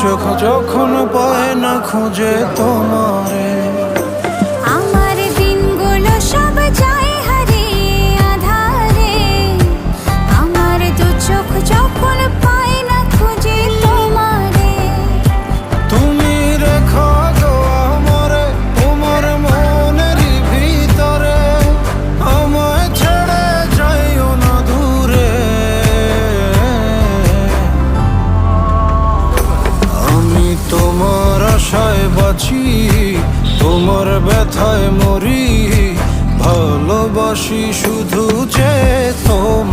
চোখ যখন পায় না খুঁজে তোমারে, আমার দিনগুলো সব যায় হারিয়ে আধারে, আমার দু চোখ যখন পায় না খুঁজে তোমারে। তুমি রেখো গো আমারে তোমার মনেরই ভিতরে, আমায় ছেড়ে যাইও না দূরে। আমি তোমার আশায় বাঁচি, তোমার ব্যথায় মরি, ভালোবাসি শুধু যে তোমার।